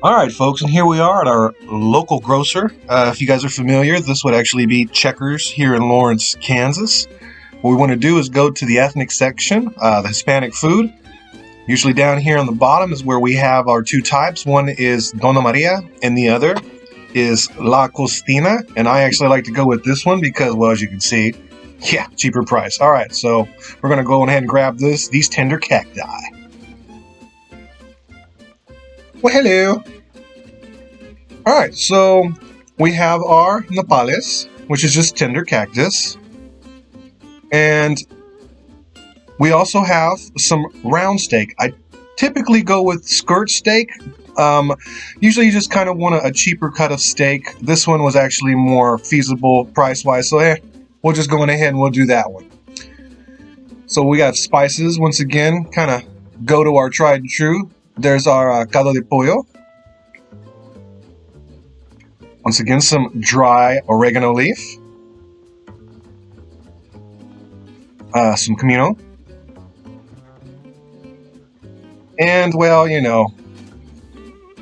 All right, folks, and here we are at our local grocer. If you guys are familiar, this would actually be Checkers here in Lawrence, Kansas. What we want to do is go to the ethnic section, the Hispanic food. Usually down here on the bottom is where we have our two types. One is Dona Maria, and the other is La Costina. And I actually like to go with this one because, well, as you can see, yeah, cheaper price. All right, so we're going to go ahead and grab these tender cacti. Well, hello. All right, so we have our Nopales, which is just tender cactus. And we also have some round steak. I typically go with skirt steak. Usually you just kind of want a cheaper cut of steak. This one was actually more feasible price-wise, so we'll just go ahead and we'll do that one. So we got spices, once again, kind of go to our tried and true. There's our caldo de pollo. Once again, some dry oregano leaf. Some comino. And, well, you know,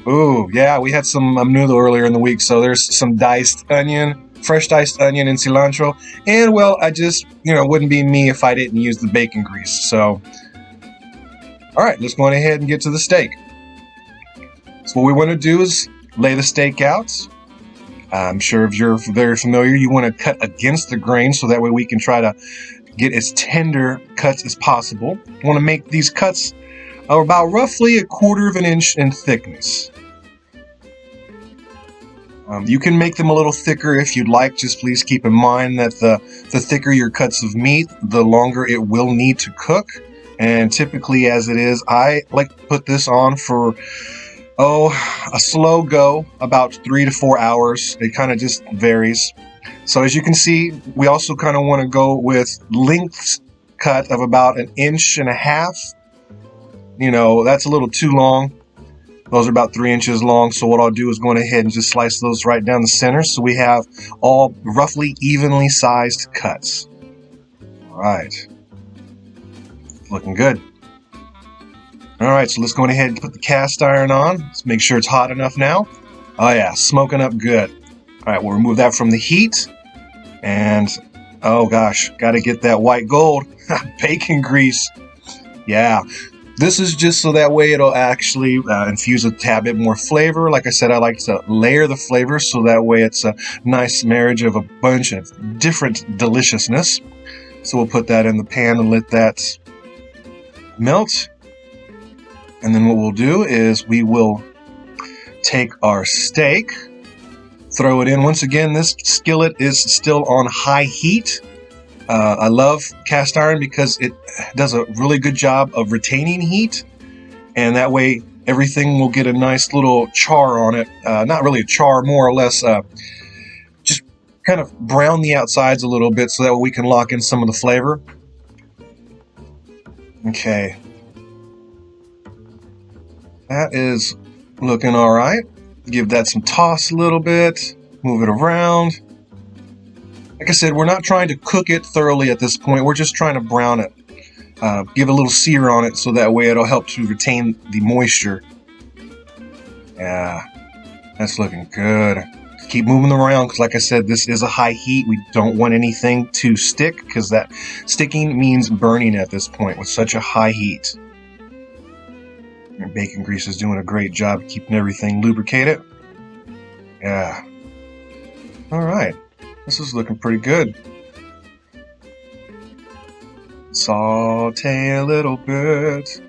ooh, yeah, we had some menudo earlier in the week, so there's some diced onion, fresh diced onion and cilantro. And, well, I just, wouldn't be me if I didn't use the bacon grease. So, all right, let's go ahead and get to the steak. So what we want to do is lay the steak out. I'm sure if you're very familiar, you want to cut against the grain so that way we can try to get as tender cuts as possible. You want to make these cuts about roughly 1/4 of an inch in thickness. You can make them a little thicker if you'd like. Just please keep in mind that the thicker your cuts of meat, the longer it will need to cook. And typically, as it is, I like to put this on for a slow go, about 3 to 4 hours. It kind of just varies. So as you can see, we also kind of want to go with lengths cut of about 1.5 inches. That's a little too long. Those are about 3 inches long. So what I'll do is go ahead and just slice those right down the center. So we have all roughly evenly sized cuts. All right. Looking good. All right, so let's go ahead and put the cast iron on. Let's make sure it's hot enough now. Oh yeah, smoking up good. All right, we'll remove that from the heat. And, oh gosh, got to get that white gold. Bacon grease. Yeah, this is just so that way it'll actually infuse a tad bit more flavor. Like I said, I like to layer the flavor so that way it's a nice marriage of a bunch of different deliciousness. So we'll put that in the pan and let that melt. And then what we'll do is we will take our steak, throw it in. Once again, this skillet is still on high heat. I love cast iron because it does a really good job of retaining heat. And that way everything will get a nice little char on it. Not really a char, more or less just kind of brown the outsides a little bit so that we can lock in some of the flavor. Okay. That is looking all right. Give that some toss a little bit. Move it around. Like I said, we're not trying to cook it thoroughly at this point. We're just trying to brown it. Give a little sear on it so that way it'll help to retain the moisture. Yeah, that's looking good. Keep moving them around because, like I said, this is a high heat. We don't want anything to stick because that sticking means burning at this point with such a high heat. Your bacon grease is doing a great job keeping everything lubricated. Yeah. All right. This is looking pretty good. Saute a little bit.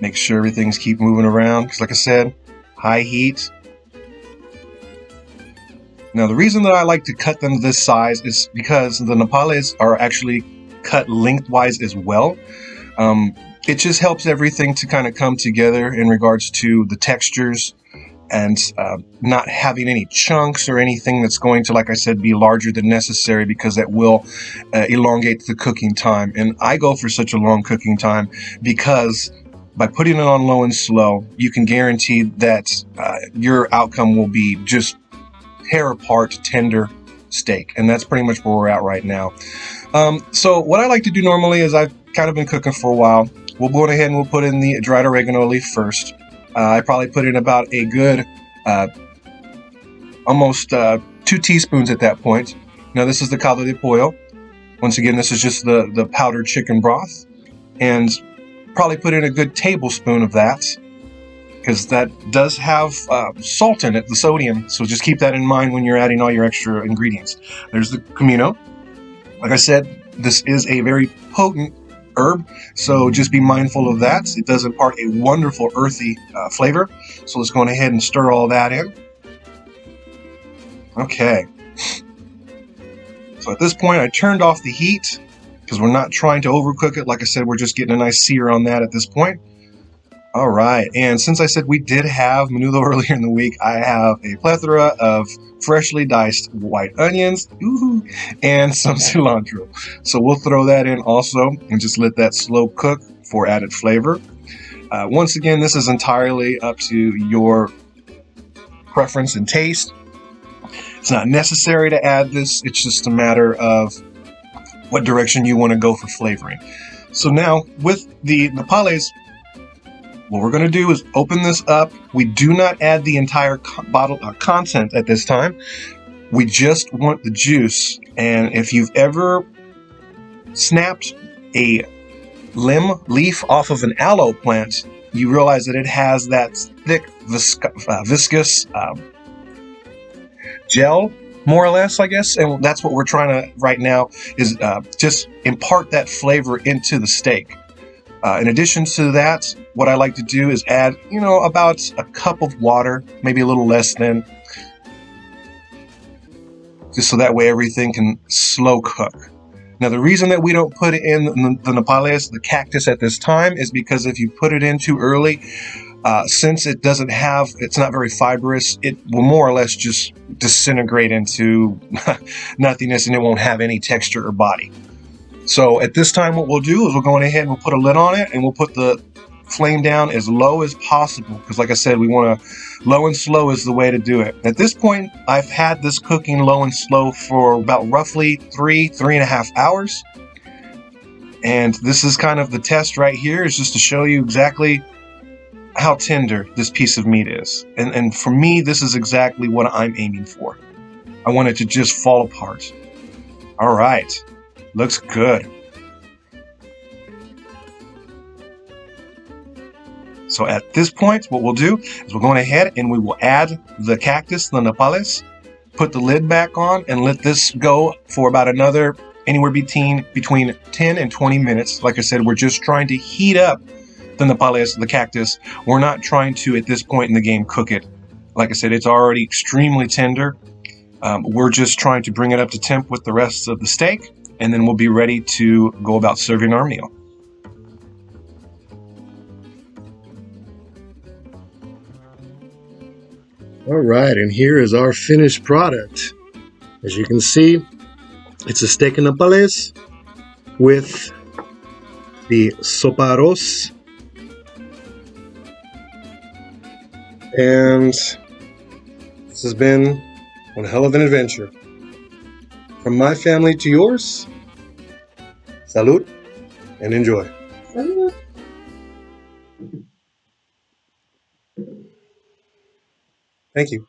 Make sure everything's keep moving around because, like I said, high heat. Now, the reason that I like to cut them this size is because the nopales are actually cut lengthwise as well. It just helps everything to kind of come together in regards to the textures and not having any chunks or anything that's going to, like I said, be larger than necessary because that will elongate the cooking time. And I go for such a long cooking time because by putting it on low and slow, you can guarantee that your outcome will be just tear apart tender steak. And that's pretty much where we're at right now. So what I like to do normally is I've kind of been cooking for a while. We'll go ahead and we'll put in the dried oregano leaf first. I probably put in about a good almost 2 teaspoons at that point. Now this is the caldo de pollo. Once again, this is just the powdered chicken broth. And probably put in a good tablespoon of that, because that does have salt in it, the sodium. So just keep that in mind when you're adding all your extra ingredients. There's the comino. Like I said, this is a very potent herb, so just be mindful of that. It does impart a wonderful earthy flavor. So let's go ahead and stir all that in. Okay. So at this point, I turned off the heat because we're not trying to overcook it. Like I said, we're just getting a nice sear on that at this point. All right, and since I said we did have menudo earlier in the week, I have a plethora of freshly diced white onions, and some cilantro. So we'll throw that in also and just let that slow cook for added flavor. Once again, this is entirely up to your preference and taste. It's not necessary to add this. It's just a matter of what direction you want to go for flavoring. So now with the nopales, what we're going to do is open this up. We do not add the entire bottle content at this time. We just want the juice. And if you've ever snapped a leaf off of an aloe plant, you realize that it has that thick, viscous gel, more or less, I guess. And that's what we're trying to right now is just impart that flavor into the steak. In addition to that, what I like to do is add, about a cup of water, maybe a little less than, just so that way everything can slow cook. Now, the reason that we don't put in the nopales, the cactus at this time, is because if you put it in too early, since it's not very fibrous, it will more or less just disintegrate into nothingness and it won't have any texture or body. So at this time, what we'll do is we'll go ahead and we'll put a lid on it and we'll put the flame down as low as possible. Because like I said, we want to, low and slow is the way to do it. At this point, I've had this cooking low and slow for about roughly 3.5 hours. And this is kind of the test right here, is just to show you exactly how tender this piece of meat is. And for me, this is exactly what I'm aiming for. I want it to just fall apart. All right. Looks good. So at this point, what we'll do is we're going ahead and we will add the cactus, the nopales, put the lid back on, and let this go for about another anywhere between 10 and 20 minutes. Like I said, we're just trying to heat up the nopales, the cactus. We're not trying to, at this point in the game, cook it. Like I said, it's already extremely tender. We're just trying to bring it up to temp with the rest of the steak, and then we'll be ready to go about serving our meal. All right, and here is our finished product. As you can see, it's a steak and nopales with the sopa arroz. And this has been one hell of an adventure. From my family to yours, salud and enjoy. Salud. Thank you.